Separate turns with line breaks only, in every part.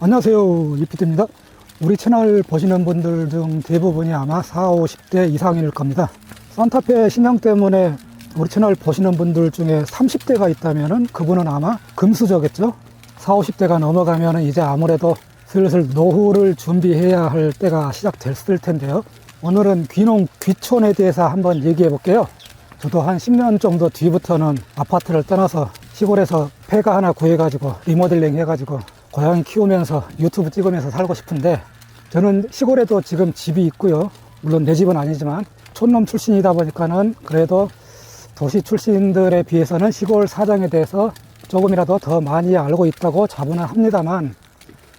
안녕하세요, 이피트입니다. 우리 채널 보시는 분들 중 대부분이 아마 40, 50대 이상일 겁니다. 산타페 신형 때문에 우리 채널 보시는 분들 중에 30대가 있다면 그분은 아마 금수저겠죠. 40, 50대가 넘어가면 이제 아무래도 슬슬 노후를 준비해야 할 때가 시작됐을 텐데요. 오늘은 귀농 귀촌에 대해서 한번 얘기해 볼게요. 저도 한 10년 정도 뒤부터는 아파트를 떠나서 시골에서 폐가 하나 구해가지고 리모델링 해가지고 고양이 키우면서 유튜브 찍으면서 살고 싶은데, 저는 시골에도 지금 집이 있고요. 물론 내 집은 아니지만 촌놈 출신이다 보니까는 그래도 도시 출신들에 비해서는 시골 사정에 대해서 조금이라도 더 많이 알고 있다고 자부는 합니다만,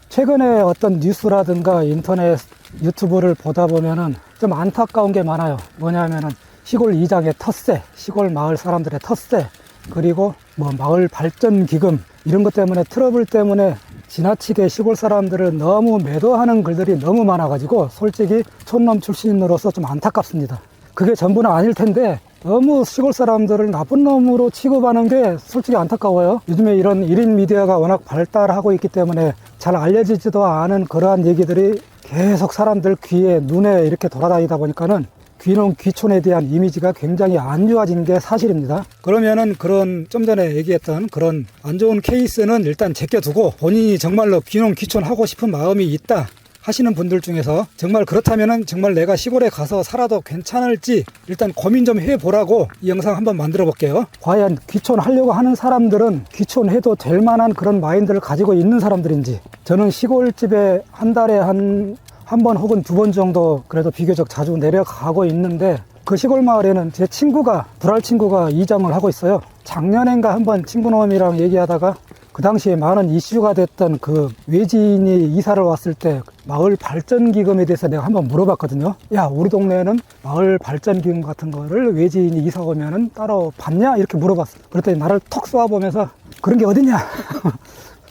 최근에 어떤 뉴스라든가 인터넷 유튜브를 보다 보면은 좀 안타까운 게 많아요. 뭐냐면은 시골 이장의 텃세, 시골 마을 사람들의 텃세, 그리고 뭐 마을 발전 기금 이런 것 때문에, 트러블 때문에 지나치게 시골 사람들을 너무 매도하는 글들이 너무 많아가지고 솔직히 촌놈 출신으로서 좀 안타깝습니다. 그게 전부는 아닐 텐데 너무 시골 사람들을 나쁜 놈으로 취급하는 게 솔직히 안타까워요. 요즘에 이런 1인 미디어가 워낙 발달하고 있기 때문에 잘 알려지지도 않은 그러한 얘기들이 계속 사람들 귀에 눈에 이렇게 돌아다니다 보니까는 귀농 귀촌에 대한 이미지가 굉장히 안 좋아진 게 사실입니다. 그러면은 그런 좀 전에 얘기했던 그런 안 좋은 케이스는 일단 제껴두고, 본인이 정말로 귀농 귀촌 하고 싶은 마음이 있다 하시는 분들 중에서 정말 그렇다면은 정말 내가 시골에 가서 살아도 괜찮을지 일단 고민 좀 해보라고 이 영상 한번 만들어 볼게요. 과연 귀촌하려고 하는 사람들은 귀촌해도 될 만한 그런 마인드를 가지고 있는 사람들인지. 저는 시골집에 한 달에 한 번 혹은 2번 정도 그래도 비교적 자주 내려가고 있는데, 그 시골 마을에는 제 친구가, 불알 친구가 이장을 하고 있어요. 작년엔가 한번 친구놈이랑 얘기하다가 그 당시에 많은 이슈가 됐던 그 외지인이 이사를 왔을 때 마을 발전기금에 대해서 내가 한번 물어봤거든요. 야, 우리 동네에는 마을 발전기금 같은 거를 외지인이 이사 오면은 따로 받냐? 이렇게 물어봤어. 그랬더니 나를 톡 쏘아보면서 그런 게 어딨냐?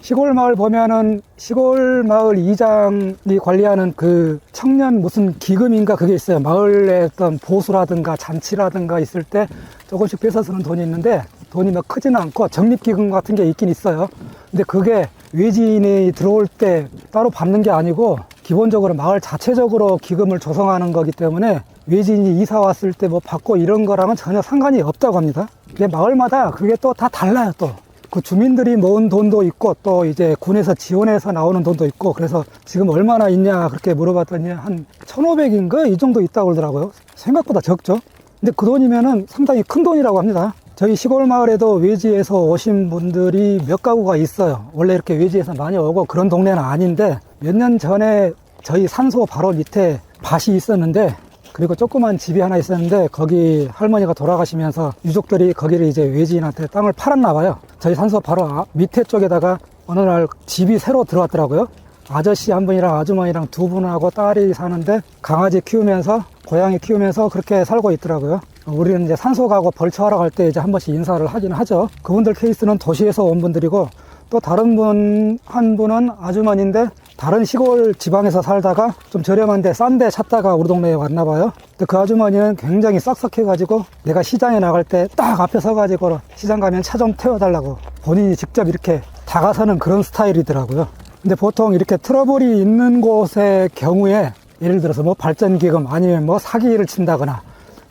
시골 마을 보면은 시골 마을 이장이 관리하는 그 청년 무슨 기금인가 그게 있어요. 마을에 어떤 보수라든가 잔치라든가 있을 때 조금씩 뺏어 쓰는 돈이 있는데, 돈이 뭐 크지는 않고 적립기금 같은 게 있긴 있어요. 근데 그게 외지인이 들어올 때 따로 받는 게 아니고 기본적으로 마을 자체적으로 기금을 조성하는 거기 때문에 외지인이 이사 왔을 때 뭐 받고 이런 거랑은 전혀 상관이 없다고 합니다. 이게 마을마다 그게 또 다 달라요. 또 그 주민들이 모은 돈도 있고 또 이제 군에서 지원해서 나오는 돈도 있고, 그래서 지금 얼마나 있냐 그렇게 물어봤더니 한 1,500인가 이 정도 있다고 그러더라고요. 생각보다 적죠. 근데 그 돈이면은 상당히 큰 돈이라고 합니다. 저희 시골 마을에도 외지에서 오신 분들이 몇 가구가 있어요. 원래 이렇게 외지에서 많이 오고 그런 동네는 아닌데, 몇 년 전에 저희 산소 바로 밑에 밭이 있었는데, 그리고 조그만 집이 하나 있었는데 거기 할머니가 돌아가시면서 유족들이 거기를 이제 외지인한테 땅을 팔았나 봐요. 저희 산소 바로 밑에 쪽에다가 어느 날 집이 새로 들어왔더라고요. 아저씨 한 분이랑 아주머니랑 2분하고 딸이 사는데 강아지 키우면서 고양이 키우면서 그렇게 살고 있더라고요. 우리는 이제 산소 가고 벌초하러 갈 때 이제 한 번씩 인사를 하긴 하죠. 그분들 케이스는 도시에서 온 분들이고, 또 다른 분 한 분은 아주머니인데 다른 시골 지방에서 살다가 좀 저렴한데 싼 데 찾다가 우리 동네에 왔나 봐요. 근데 그 아주머니는 굉장히 싹싹해가지고 내가 시장에 나갈 때 딱 앞에 서가지고 시장 가면 차 좀 태워달라고 본인이 직접 이렇게 다가서는 그런 스타일이더라고요. 근데 보통 이렇게 트러블이 있는 곳의 경우에, 예를 들어서 뭐 발전기금 아니면 뭐 사기를 친다거나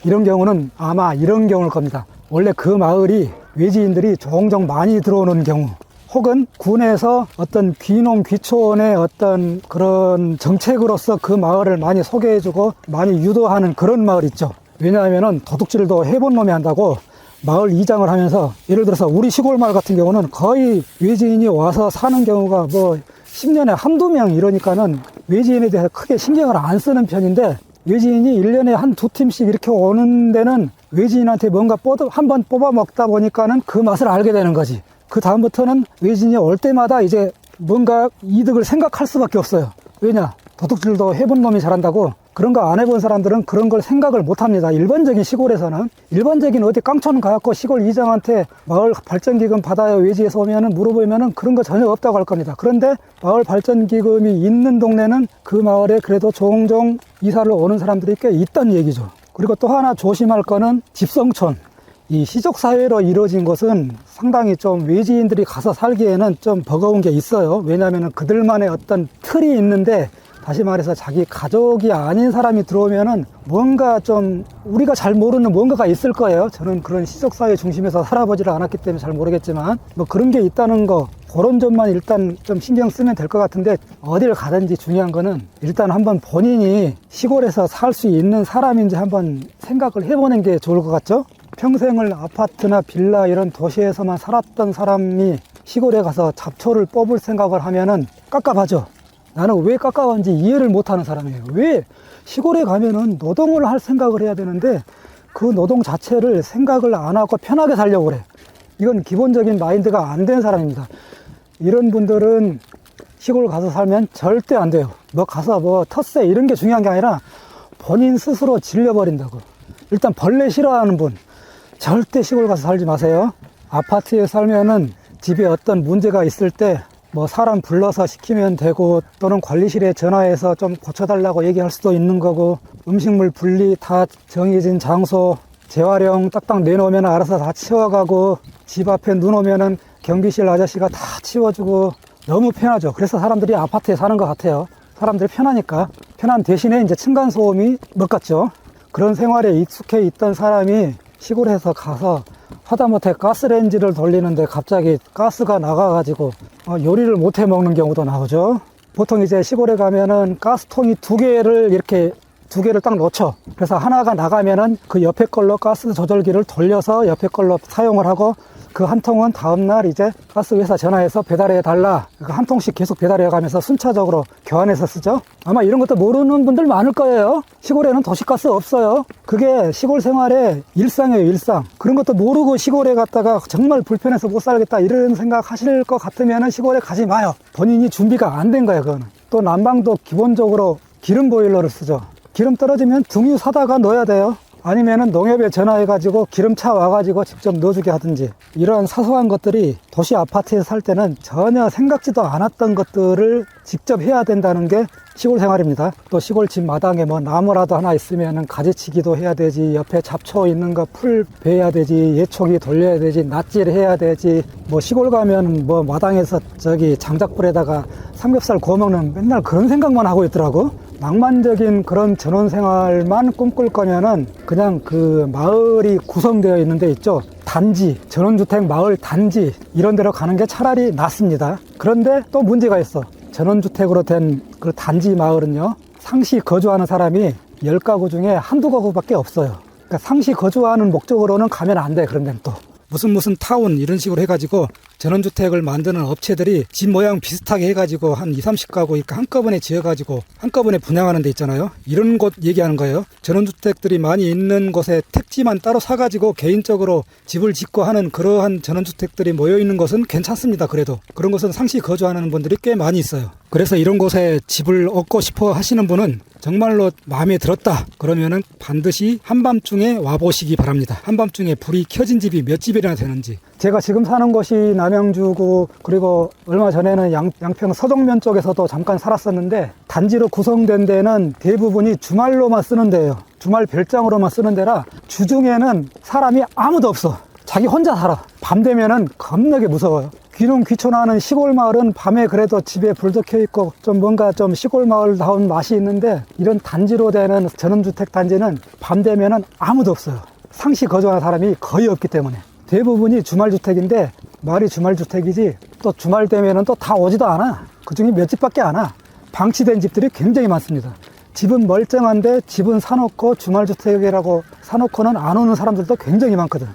이런 경우는 아마 이런 경우일 겁니다. 원래 그 마을이 외지인들이 종종 많이 들어오는 경우, 혹은 군에서 어떤 귀농 귀촌의 어떤 그런 정책으로서 그 마을을 많이 소개해주고 많이 유도하는 그런 마을 있죠. 왜냐하면은 도둑질도 해본 놈이 한다고 마을 이장을 하면서, 예를 들어서 우리 시골 마을 같은 경우는 거의 외지인이 와서 사는 경우가 뭐 10년에 한두 명 이러니까는 외지인에 대해서 크게 신경을 안 쓰는 편인데, 외지인이 1년에 한 2팀씩 이렇게 오는 데는 외지인한테 뭔가 한번 뽑아 먹다 보니까는 그 맛을 알게 되는 거지. 그 다음부터는 외지인이 올 때마다 이제 뭔가 이득을 생각할 수밖에 없어요. 왜냐? 도둑질도 해본 놈이 잘한다고. 그런 거 안 해본 사람들은 그런 걸 생각을 못 합니다. 일반적인 시골에서는. 일반적인 어디 깡촌 가갖고 시골 이장한테 마을 발전기금 받아요 외지에서 오면은 물어보면은 그런 거 전혀 없다고 할 겁니다. 그런데 마을 발전기금이 있는 동네는 그 마을에 그래도 종종 이사를 오는 사람들이 꽤 있다는 얘기죠. 그리고 또 하나 조심할 거는 집성촌. 이 시족사회로 이루어진 것은 상당히 좀 외지인들이 가서 살기에는 좀 버거운 게 있어요. 왜냐하면 그들만의 어떤 틀이 있는데, 다시 말해서 자기 가족이 아닌 사람이 들어오면은 뭔가 좀 우리가 잘 모르는 뭔가가 있을 거예요. 저는 그런 시족사회 중심에서 살아보지를 않았기 때문에 잘 모르겠지만, 뭐 그런 게 있다는 거, 그런 점만 일단 좀 신경 쓰면 될 것 같은데, 어딜 가든지 중요한 거는 일단 한번 본인이 시골에서 살 수 있는 사람인지 한번 생각을 해보는 게 좋을 것 같죠? 평생을 아파트나 빌라 이런 도시에서만 살았던 사람이 시골에 가서 잡초를 뽑을 생각을 하면은 깝깝하죠. 나는 왜 깝깝한지 이해를 못하는 사람이에요. 왜 시골에 가면은 노동을 할 생각을 해야 되는데 그 노동 자체를 생각을 안 하고 편하게 살려고 그래. 이건 기본적인 마인드가 안 된 사람입니다. 이런 분들은 시골 가서 살면 절대 안 돼요. 뭐 가서 뭐 텃세 이런 게 중요한 게 아니라 본인 스스로 질려버린다고. 일단 벌레 싫어하는 분 절대 시골 가서 살지 마세요. 아파트에 살면은 집에 어떤 문제가 있을 때 뭐 사람 불러서 시키면 되고, 또는 관리실에 전화해서 좀 고쳐달라고 얘기할 수도 있는 거고, 음식물 분리 다 정해진 장소 재활용 딱딱 내놓으면 알아서 다 치워가고, 집 앞에 눈 오면은 경비실 아저씨가 다 치워주고, 너무 편하죠. 그래서 사람들이 아파트에 사는 것 같아요. 사람들이 편하니까. 편한 대신에 이제 층간소음이 먹같죠. 그런 생활에 익숙해 있던 사람이 시골에서 가서 하다못해 가스레인지를 돌리는데 갑자기 가스가 나가가지고 요리를 못해 먹는 경우도 나오죠. 보통 이제 시골에 가면은 가스통이 두 개를 딱 놓죠. 그래서 하나가 나가면은 그 옆에 걸로 가스 조절기를 돌려서 옆에 걸로 사용을 하고, 그 한 통은 다음날 이제 가스 회사 전화해서 배달해 달라. 한 통씩 계속 배달해 가면서 순차적으로 교환해서 쓰죠. 아마 이런 것도 모르는 분들 많을 거예요. 시골에는 도시가스 없어요. 그게 시골 생활의 일상이에요, 일상. 그런 것도 모르고 시골에 갔다가 정말 불편해서 못 살겠다 이런 생각 하실 것 같으면 시골에 가지 마요. 본인이 준비가 안 된 거예요, 그거는. 또 난방도 기본적으로 기름 보일러를 쓰죠. 기름 떨어지면 등유 사다가 넣어야 돼요. 아니면은 농협에 전화해가지고 기름차 와가지고 직접 넣어주게 하든지, 이런 사소한 것들이 도시 아파트에 살 때는 전혀 생각지도 않았던 것들을 직접 해야 된다는 게 시골 생활입니다. 또 시골 집 마당에 뭐 나무라도 하나 있으면은 가지치기도 해야 되지, 옆에 잡초 있는 거 풀 베야 되지, 예초기 돌려야 되지, 낫질 해야 되지, 뭐 시골 가면 뭐 마당에서 저기 장작불에다가 삼겹살 구워 먹는 맨날 그런 생각만 하고 있더라고. 낭만적인 그런 전원 생활만 꿈꿀 거면은 그냥 그 마을이 구성되어 있는 데 있죠. 단지, 전원주택 마을 단지 이런 데로 가는 게 차라리 낫습니다. 그런데 또 문제가 있어. 전원주택으로 된 그 단지 마을은요, 상시 거주하는 사람이 10가구 중에 한두 가구밖에 없어요. 그러니까 상시 거주하는 목적으로는 가면 안 돼. 그런 데는 또 무슨 타운 이런 식으로 해가지고 전원주택을 만드는 업체들이 집 모양 비슷하게 해가지고 한 20, 30가구 이렇게 한꺼번에 지어가지고 한꺼번에 분양하는 데 있잖아요. 이런 곳 얘기하는 거예요. 전원주택들이 많이 있는 곳에 택지만 따로 사가지고 개인적으로 집을 짓고 하는 그러한 전원주택들이 모여있는 곳은 괜찮습니다. 그래도 그런 곳은 상시 거주하는 분들이 꽤 많이 있어요. 그래서 이런 곳에 집을 얻고 싶어 하시는 분은 정말로 마음에 들었다 그러면은 반드시 한밤중에 와보시기 바랍니다. 한밤중에 불이 켜진 집이 몇 집이나 되는지. 제가 지금 사는 곳이 남양주고, 그리고 얼마 전에는 양평 서정면 쪽에서도 잠깐 살았었는데, 단지로 구성된 데는 대부분이 주말로만 쓰는 데예요. 주말 별장으로만 쓰는 데라 주중에는 사람이 아무도 없어. 자기 혼자 살아. 밤 되면은 겁나게 무서워요. 귀농귀촌하는 시골 마을은 밤에 그래도 집에 불도 켜있고 좀 뭔가 좀 시골 마을다운 맛이 있는데, 이런 단지로 되는 전원주택 단지는 밤 되면은 아무도 없어요. 상시 거주하는 사람이 거의 없기 때문에. 대부분이 주말주택인데, 마을이 주말주택이지 또 주말 되면은 또 다 오지도 않아. 그 중에 몇 집밖에 안 와. 방치된 집들이 굉장히 많습니다. 집은 멀쩡한데 집은 사놓고 주말주택이라고 사놓고는 안 오는 사람들도 굉장히 많거든.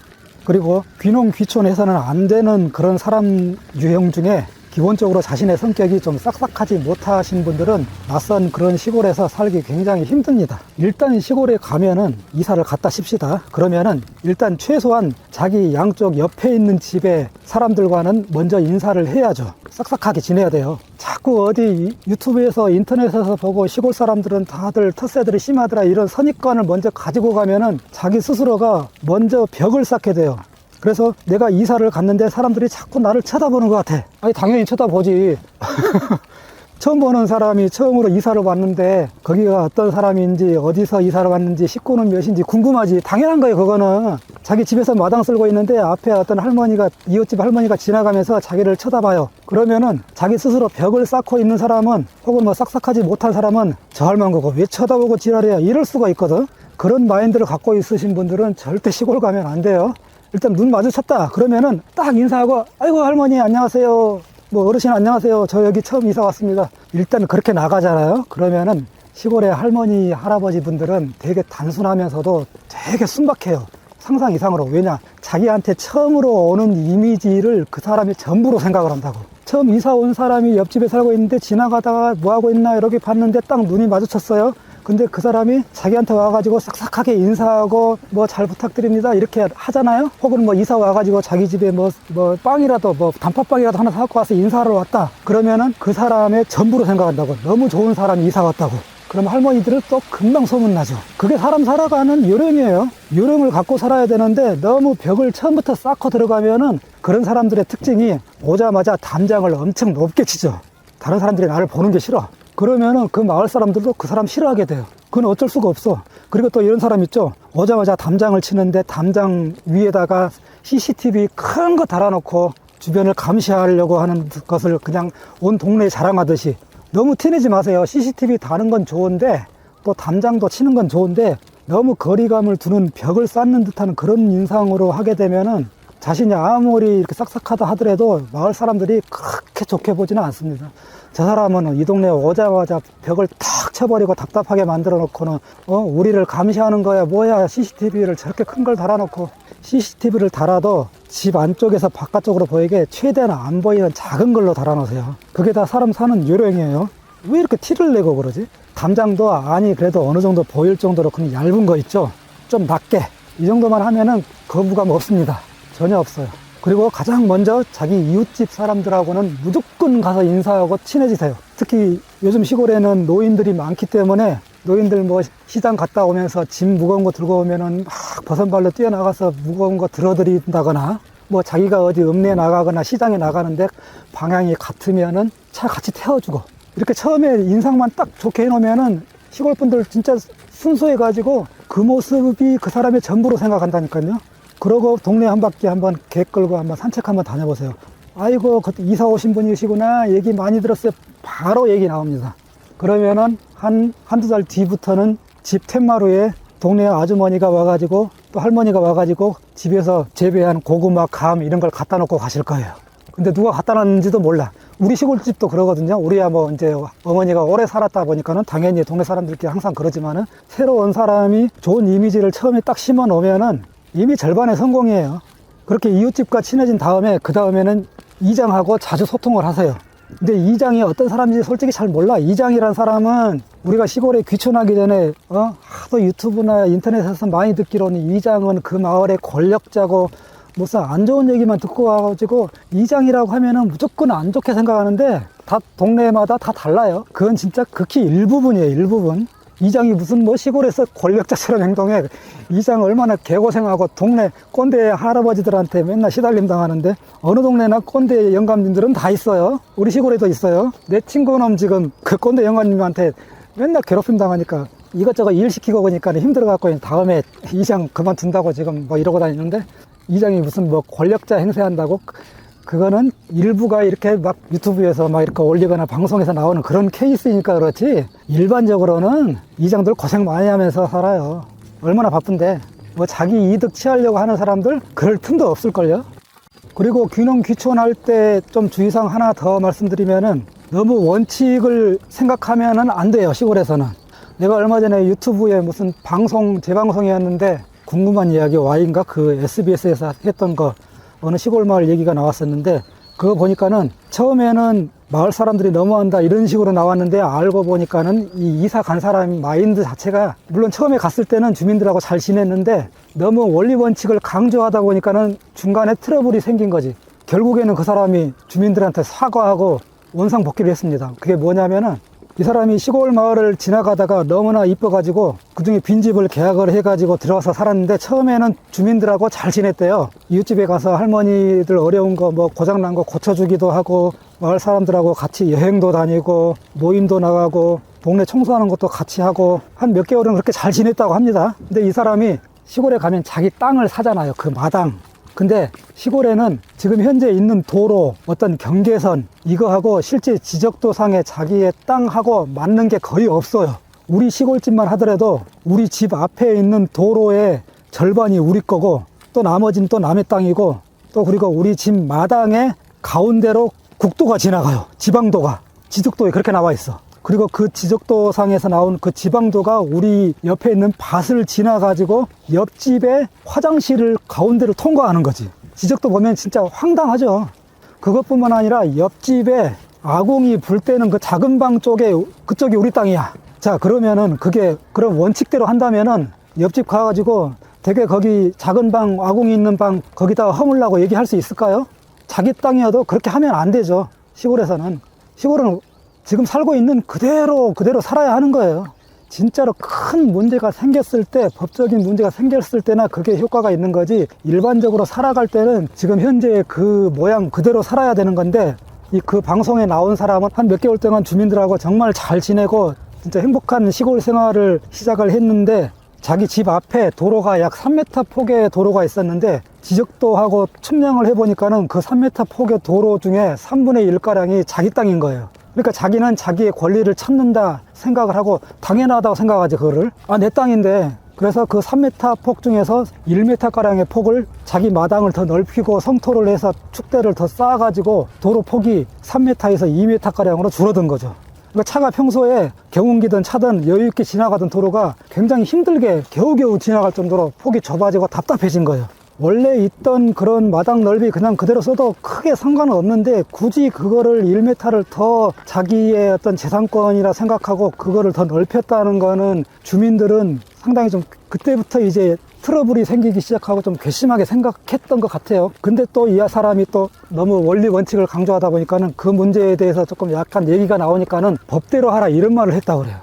그리고 귀농귀촌해서는 안 되는 그런 사람 유형 중에 기본적으로 자신의 성격이 좀 싹싹하지 못하신 분들은 낯선 그런 시골에서 살기 굉장히 힘듭니다. 일단 시골에 가면은 이사를 갔다 칩시다. 그러면은 일단 최소한 자기 양쪽 옆에 있는 집에 사람들과는 먼저 인사를 해야죠. 싹싹하게 지내야 돼요. 자꾸 어디 유튜브에서 인터넷에서 보고 시골 사람들은 다들 텃세들이 심하더라 이런 선입관을 먼저 가지고 가면은 자기 스스로가 먼저 벽을 쌓게 돼요. 그래서 내가 이사를 갔는데 사람들이 자꾸 나를 쳐다보는 것 같아. 아니 당연히 쳐다보지. 처음 보는 사람이 처음으로 이사를 왔는데 거기가 어떤 사람인지, 어디서 이사를 왔는지, 식구는 몇인지 궁금하지. 당연한 거예요. 그거는 자기 집에서 마당 쓸고 있는데 앞에 어떤 할머니가, 이웃집 할머니가 지나가면서 자기를 쳐다봐요. 그러면은 자기 스스로 벽을 쌓고 있는 사람은, 혹은 뭐 싹싹하지 못한 사람은 저 할머니 보고 왜 쳐다보고 지랄이야, 이럴 수가 있거든. 그런 마인드를 갖고 있으신 분들은 절대 시골 가면 안 돼요. 일단 눈 마주쳤다 그러면은 딱 인사하고, 아이고 할머니 안녕하세요, 뭐 어르신 안녕하세요, 저 여기 처음 이사 왔습니다, 일단 그렇게 나가잖아요. 그러면은 시골의 할머니 할아버지 분들은 되게 단순하면서도 되게 순박해요. 상상 이상으로. 왜냐, 자기한테 처음으로 오는 이미지를 그 사람이 전부로 생각을 한다고. 처음 이사 온 사람이 옆집에 살고 있는데 지나가다가 뭐 하고 있나 이렇게 봤는데 딱 눈이 마주쳤어요. 근데 그 사람이 자기한테 와가지고 싹싹하게 인사하고 뭐 잘 부탁드립니다 이렇게 하잖아요. 혹은 뭐 이사 와가지고 자기 집에 뭐 빵이라도, 뭐 단팥빵이라도 하나 사갖고 와서 인사하러 왔다 그러면은 그 사람의 전부로 생각한다고. 너무 좋은 사람이 이사 왔다고. 그럼 할머니들은 또 금방 소문나죠. 그게 사람 살아가는 요령이에요. 요령을 갖고 살아야 되는데 너무 벽을 처음부터 쌓고 들어가면은 그런 사람들의 특징이 오자마자 담장을 엄청 높게 치죠. 다른 사람들이 나를 보는 게 싫어. 그러면은 그 마을 사람들도 그 사람 싫어하게 돼요. 그건 어쩔 수가 없어. 그리고 또 이런 사람 있죠. 오자마자 담장을 치는데 담장 위에다가 CCTV 큰 거 달아놓고 주변을 감시하려고 하는 것을 그냥 온 동네에 자랑하듯이. 너무 티내지 마세요. CCTV 다는 건 좋은데, 또 담장도 치는 건 좋은데, 너무 거리감을 두는 벽을 쌓는 듯한 그런 인상으로 하게 되면은 자신이 아무리 이렇게 싹싹하다 하더라도 마을 사람들이 그렇게 좋게 보지는 않습니다. 저 사람은 이 동네에 오자마자 벽을 탁 쳐버리고 답답하게 만들어 놓고는 우리를 감시하는 거야 뭐야, CCTV를 저렇게 큰 걸 달아놓고. CCTV를 달아도 집 안쪽에서 바깥쪽으로 보이게 최대한 안 보이는 작은 걸로 달아놓으세요. 그게 다 사람 사는 요령이에요. 왜 이렇게 티를 내고 그러지? 담장도 아니 그래도 어느 정도 보일 정도로 그냥 얇은 거 있죠, 좀 낮게. 이 정도만 하면은 거부감 없습니다. 전혀 없어요. 그리고 가장 먼저 자기 이웃집 사람들하고는 무조건 가서 인사하고 친해지세요. 특히 요즘 시골에는 노인들이 많기 때문에 노인들 뭐 시장 갔다 오면서 짐 무거운 거 들고 오면은 막 버선발로 뛰어나가서 무거운 거 들어드린다거나, 뭐 자기가 어디 읍내에 나가거나 시장에 나가는데 방향이 같으면은 차 같이 태워주고, 이렇게 처음에 인상만 딱 좋게 해놓으면은 시골 분들 진짜 순수해가지고 그 모습이 그 사람의 전부로 생각한다니까요. 그러고 동네 한 바퀴 한번 개 끌고 한번 산책 한번 다녀보세요. 아이고 그때 이사 오신 분이시구나, 얘기 많이 들었어요. 바로 얘기 나옵니다. 그러면은 한두 달 뒤부터는 집 툇마루에 동네 아주머니가 와가지고 또 할머니가 와가지고 집에서 재배한 고구마, 감 이런 걸 갖다 놓고 가실 거예요. 근데 누가 갖다 놨는지도 몰라. 우리 시골집도 그러거든요. 우리야 뭐 이제 어머니가 오래 살았다 보니까는 당연히 동네 사람들끼리 항상 그러지만은, 새로 온 사람이 좋은 이미지를 처음에 딱 심어 놓으면은 이미 절반의 성공이에요. 그렇게 이웃집과 친해진 다음에 그 다음에는 이장하고 자주 소통을 하세요. 근데 이장이 어떤 사람인지 솔직히 잘 몰라. 이장이란 사람은 우리가 시골에 귀촌하기 전에 하도 유튜브나 인터넷에서 많이 듣기로는 이장은 그 마을의 권력자고 무슨 안 좋은 얘기만 듣고 와가지고 이장이라고 하면은 무조건 안 좋게 생각하는데, 다 동네마다 다 달라요. 그건 진짜 극히 일부분이에요. 일부분. 이장이 무슨 뭐 시골에서 권력자처럼 행동해. 이장 얼마나 개고생하고 동네 꼰대 할아버지들한테 맨날 시달림 당하는데, 어느 동네나 꼰대 영감님들은 다 있어요. 우리 시골에도 있어요. 내 친구놈 지금 그 꼰대 영감님한테 맨날 괴롭힘 당하니까 이것저것 일 시키고 그러니까 힘들어갖고 다음에 이장 그만둔다고 지금 뭐 이러고 다니는데, 이장이 무슨 뭐 권력자 행세한다고? 그거는 일부가 이렇게 막 유튜브에서 막 이렇게 올리거나 방송에서 나오는 그런 케이스니까 그렇지, 일반적으로는 이장들 고생 많이 하면서 살아요. 얼마나 바쁜데. 뭐 자기 이득 취하려고 하는 사람들 그럴 틈도 없을걸요. 그리고 귀농 귀촌할 때 좀 주의사항 하나 더 말씀드리면은, 너무 원칙을 생각하면은 안 돼요. 시골에서는. 내가 얼마 전에 유튜브에 무슨 방송 재방송이었는데, 궁금한 이야기 Y인가 그 SBS에서 했던 거 어느 시골 마을 얘기가 나왔었는데, 그거 보니까는 처음에는 마을 사람들이 너무한다 이런 식으로 나왔는데, 알고 보니까는 이 이사 간 사람 마인드 자체가, 물론 처음에 갔을 때는 주민들하고 잘 지냈는데 너무 원리 원칙을 강조하다 보니까는 중간에 트러블이 생긴 거지. 결국에는 그 사람이 주민들한테 사과하고 원상복귀를 했습니다. 그게 뭐냐면은, 이 사람이 시골 마을을 지나가다가 너무나 이뻐가지고 그중에 빈집을 계약을 해가지고 들어와서 살았는데, 처음에는 주민들하고 잘 지냈대요. 이웃집에 가서 할머니들 어려운 거 뭐 고장난 거 고쳐주기도 하고, 마을 사람들하고 같이 여행도 다니고 모임도 나가고 동네 청소하는 것도 같이 하고 한 몇 개월은 그렇게 잘 지냈다고 합니다. 근데 이 사람이 시골에 가면 자기 땅을 사잖아요. 그 마당. 근데 시골에는 지금 현재 있는 도로, 어떤 경계선, 이거하고 실제 지적도상에 자기의 땅하고 맞는 게 거의 없어요. 우리 시골집만 하더라도 우리 집 앞에 있는 도로의 절반이 우리 거고, 또 나머지는 또 남의 땅이고, 또 그리고 우리 집 마당에 가운데로 국도가 지나가요. 지방도가. 지적도에 그렇게 나와 있어. 그리고 그 지적도상에서 나온 그 지방도가 우리 옆에 있는 밭을 지나가지고 옆집의 화장실을 가운데로 통과하는 거지. 지적도 보면 진짜 황당하죠. 그것뿐만 아니라 옆집에 아궁이 불 때는 그 작은 방 쪽에, 그쪽이 우리 땅이야. 자, 그러면은 그게 그런 원칙대로 한다면은 옆집 가가지고 되게 거기 작은 방, 아궁이 있는 방 거기다가 허물라고 얘기할 수 있을까요? 자기 땅이어도 그렇게 하면 안 되죠. 시골에서는. 시골은 지금 살고 있는 그대로 살아야 하는 거예요. 진짜로 큰 문제가 생겼을 때, 법적인 문제가 생겼을 때나 그게 효과가 있는 거지, 일반적으로 살아갈 때는 지금 현재 그 모양 그대로 살아야 되는 건데, 그 방송에 나온 사람은 한 몇 개월 동안 주민들하고 정말 잘 지내고 진짜 행복한 시골 생활을 시작을 했는데, 자기 집 앞에 도로가 약 3m 폭의 도로가 있었는데, 지적도하고 측량을 해보니까는 그 3m 폭의 도로 중에 3분의 1가량이 자기 땅인 거예요. 그러니까 자기는 자기의 권리를 찾는다 생각을 하고, 당연하다고 생각하지, 그거를. 아, 내 땅인데. 그래서 그 3m 폭 중에서 1m가량의 폭을 자기 마당을 더 넓히고 성토를 해서 축대를 더 쌓아가지고 도로 폭이 3m에서 2m가량으로 줄어든 거죠. 그러니까 차가 평소에 경운기든 차든 여유있게 지나가던 도로가 굉장히 힘들게 겨우겨우 지나갈 정도로 폭이 좁아지고 답답해진 거예요. 원래 있던 그런 마당 넓이 그냥 그대로 써도 크게 상관은 없는데, 굳이 그거를 1m를 더 자기의 어떤 재산권이라 생각하고 그거를 더 넓혔다는 거는 주민들은 상당히 좀 그때부터 이제 트러블이 생기기 시작하고 좀 괘씸하게 생각했던 것 같아요. 근데 또 이 사람이 또 너무 원리 원칙을 강조하다 보니까는 그 문제에 대해서 조금 약간 얘기가 나오니까는 법대로 하라 이런 말을 했다고 그래요.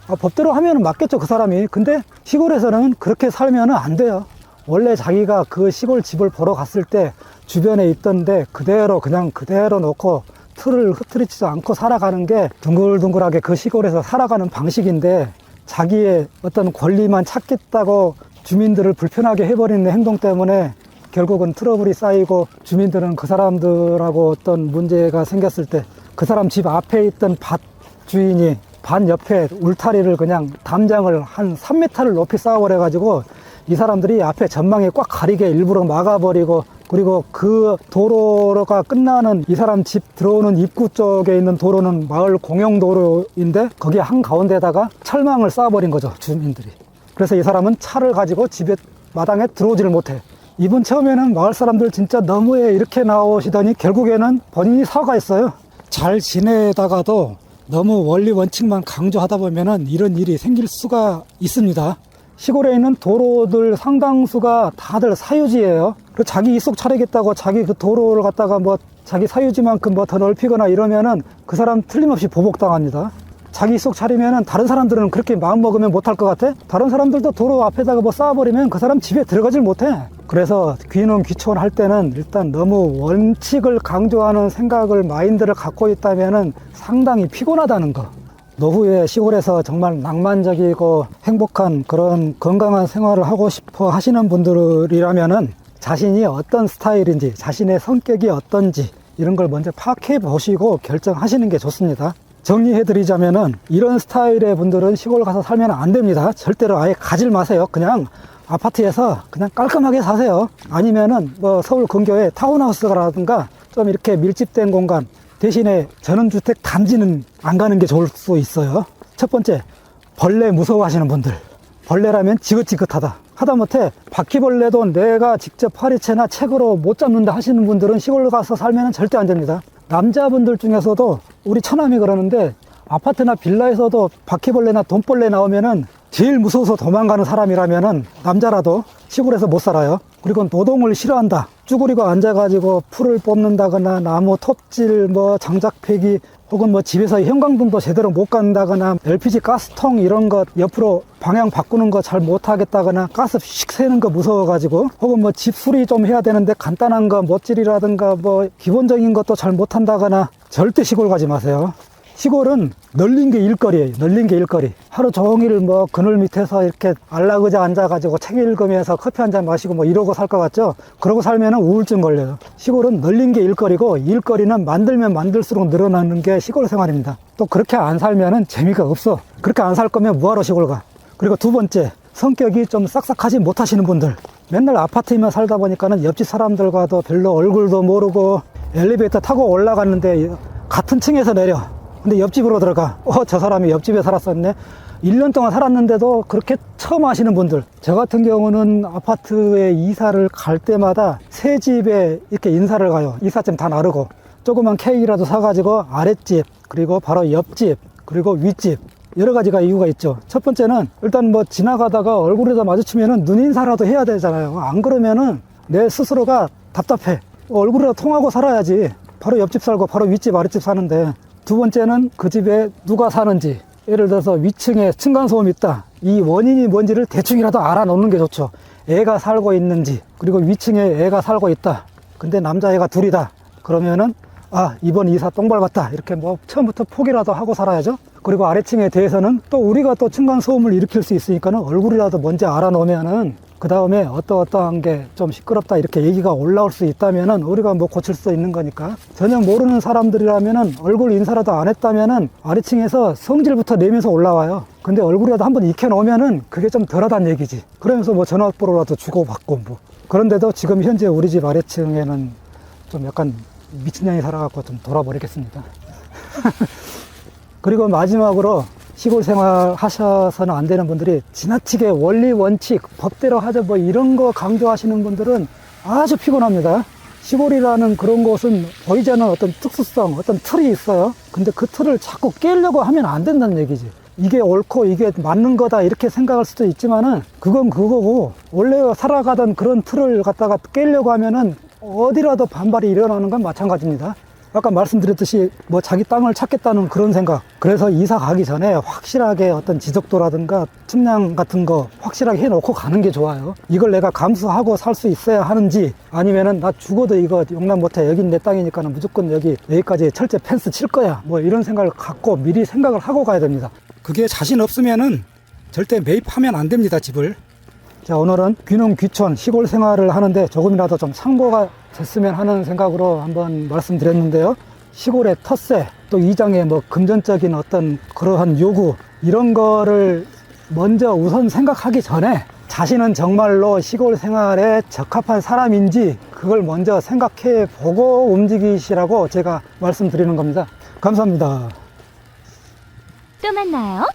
아, 법대로 하면 맞겠죠, 그 사람이. 근데 시골에서는 그렇게 살면 안 돼요. 원래 자기가 그 시골 집을 보러 갔을 때 주변에 있던데 그대로 그냥 그대로 놓고 틀을 흐트리지도 않고 살아가는 게 둥글둥글하게 그 시골에서 살아가는 방식인데, 자기의 어떤 권리만 찾겠다고 주민들을 불편하게 해버리는 행동 때문에 결국은 트러블이 쌓이고, 주민들은 그 사람들하고 어떤 문제가 생겼을 때 그 사람 집 앞에 있던 밭 주인이 밭 옆에 울타리를 그냥 담장을 한 3m를 높이 쌓아버려가지고 이 사람들이 앞에 전망에 꽉 가리게 일부러 막아버리고, 그리고 그 도로가 끝나는 이 사람 집 들어오는 입구 쪽에 있는 도로는 마을 공용도로인데 거기 한가운데다가 철망을 쌓아버린 거죠, 주민들이. 그래서 이 사람은 차를 가지고 집에 마당에 들어오지를 못해. 이분 처음에는 마을 사람들 진짜 너무해 이렇게 나오시더니 결국에는 본인이 사과했어요. 잘 지내다가도 너무 원리 원칙만 강조하다 보면은 이런 일이 생길 수가 있습니다. 시골에 있는 도로들 상당수가 다들 사유지예요. 그리고 자기 이속 차리겠다고 자기 그 도로를 갖다가 뭐 자기 사유지만큼 뭐 더 넓히거나 이러면은 그 사람 틀림없이 보복당합니다. 자기 이속 차리면은 다른 사람들은 그렇게 마음 먹으면 못할 것 같아? 다른 사람들도 도로 앞에다가 뭐 쌓아버리면 그 사람 집에 들어가질 못해. 그래서 귀농 귀촌 할 때는 일단 너무 원칙을 강조하는 생각을, 마인드를 갖고 있다면은 상당히 피곤하다는 거. 노후에 시골에서 정말 낭만적이고 행복한 그런 건강한 생활을 하고 싶어 하시는 분들이라면은 자신이 어떤 스타일인지, 자신의 성격이 어떤지 이런 걸 먼저 파악해 보시고 결정하시는 게 좋습니다. 정리해 드리자면은 이런 스타일의 분들은 시골 가서 살면 안 됩니다. 절대로 아예 가질 마세요. 그냥 아파트에서 그냥 깔끔하게 사세요. 아니면은 뭐 서울 근교에 타운하우스라든가 좀 이렇게 밀집된 공간, 대신에 전원주택 단지는 안 가는 게 좋을 수 있어요. 첫 번째, 벌레 무서워하시는 분들. 벌레라면 지긋지긋하다. 하다못해 바퀴벌레도 내가 직접 파리채나 책으로 못 잡는다 하시는 분들은 시골 가서 살면 절대 안 됩니다. 남자분들 중에서도 우리 처남이 그러는데, 아파트나 빌라에서도 바퀴벌레나 돈벌레 나오면은 제일 무서워서 도망가는 사람이라면은 남자라도 시골에서 못 살아요. 그리고 노동을 싫어한다. 쭈그리고 앉아가지고 풀을 뽑는다거나 나무 톱질, 뭐 장작 패기, 혹은 뭐 집에서 형광등도 제대로 못 간다거나 LPG 가스통 이런 거 옆으로 방향 바꾸는 거 잘 못하겠다거나 가스 휙 새는 거 무서워가지고, 혹은 뭐 집 수리 좀 해야 되는데 간단한 거 못질이라든가 뭐 기본적인 것도 잘 못한다거나 절대 시골 가지 마세요. 시골은 널린 게 일거리예요. 널린 게 일거리. 하루 종일 뭐 그늘 밑에서 이렇게 안락의자 앉아가지고 책 읽으면서 커피 한 잔 마시고 뭐 이러고 살 것 같죠? 그러고 살면 우울증 걸려요. 시골은 널린 게 일거리고, 일거리는 만들면 만들수록 늘어나는 게 시골 생활입니다. 또 그렇게 안 살면은 재미가 없어. 그렇게 안 살 거면 뭐하러 시골 가? 그리고 두 번째, 성격이 좀 싹싹하지 못하시는 분들. 맨날 아파트에만 살다 보니까는 옆집 사람들과도 별로 얼굴도 모르고, 엘리베이터 타고 올라갔는데 같은 층에서 내려. 근데 옆집으로 들어가. 저 사람이 옆집에 살았었네. 1년 동안 살았는데도 그렇게 처음 하시는 분들. 저 같은 경우는 아파트에 이사를 갈 때마다 새 집에 이렇게 인사를 가요. 이삿짐 다 나르고. 조그만 케이크라도 사가지고 아랫집, 그리고 바로 옆집, 그리고 윗집. 여러 가지가 이유가 있죠. 첫 번째는 일단 뭐 지나가다가 얼굴에다 마주치면은 눈인사라도 해야 되잖아요. 안 그러면은 내 스스로가 답답해. 얼굴이라도 통하고 살아야지. 바로 옆집 살고 바로 윗집 아랫집 사는데. 두 번째는 그 집에 누가 사는지, 예를 들어서 위층에 층간소음이 있다, 이 원인이 뭔지를 대충이라도 알아놓는 게 좋죠. 애가 살고 있는지, 그리고 위층에 애가 살고 있다, 근데 남자애가 둘이다, 그러면은 이번 이사 똥 밟았다, 이렇게 뭐 처음부터 포기라도 하고 살아야죠. 그리고 아래층에 대해서는 또 우리가 또 층간소음을 일으킬 수 있으니까는 얼굴이라도 먼저 알아놓으면은 그 다음에 어떠한 게 좀 시끄럽다 이렇게 얘기가 올라올 수 있다면은 우리가 뭐 고칠 수 있는 거니까. 전혀 모르는 사람들이라면은 얼굴 인사라도 안 했다면은 아래층에서 성질부터 내면서 올라와요. 근데 얼굴이라도 한번 익혀놓으면은 그게 좀 덜하단 얘기지. 그러면서 뭐 전화번호라도 주고받고 뭐. 그런데도 지금 현재 우리 집 아래층에는 좀 약간 미친년이 살아갖고 좀 돌아버리겠습니다. 그리고 마지막으로 시골 생활 하셔서는 안 되는 분들이 지나치게 원리 원칙 법대로 하자 뭐 이런 거 강조하시는 분들은 아주 피곤합니다. 시골이라는 그런 곳은 보이지 않는 어떤 특수성, 어떤 틀이 있어요. 근데 그 틀을 자꾸 깨려고 하면 안 된다는 얘기지. 이게 옳고 이게 맞는 거다 이렇게 생각할 수도 있지만은 그건 그거고, 원래 살아가던 그런 틀을 갖다가 깨려고 하면은 어디라도 반발이 일어나는 건 마찬가지입니다. 아까 말씀드렸듯이 뭐 자기 땅을 찾겠다는 그런 생각. 그래서 이사 가기 전에 확실하게 어떤 지적도라든가 측량 같은 거 확실하게 해놓고 가는 게 좋아요. 이걸 내가 감수하고 살 수 있어야 하는지, 아니면은 나 죽어도 이거 용납 못해, 여긴 내 땅이니까는 무조건 여기까지 철제 펜스 칠 거야, 뭐 이런 생각을 갖고 미리 생각을 하고 가야 됩니다. 그게 자신 없으면은 절대 매입하면 안 됩니다, 집을. 자, 오늘은 귀농 귀촌 시골 생활을 하는데 조금이라도 좀 참고가 됐으면 하는 생각으로 한번 말씀드렸는데요. 시골의 텃세, 또 이장의 뭐 금전적인 어떤 그러한 요구, 이런 거를 먼저 우선 생각하기 전에 자신은 정말로 시골 생활에 적합한 사람인지 그걸 먼저 생각해 보고 움직이시라고 제가 말씀드리는 겁니다. 감사합니다.
또 만나요.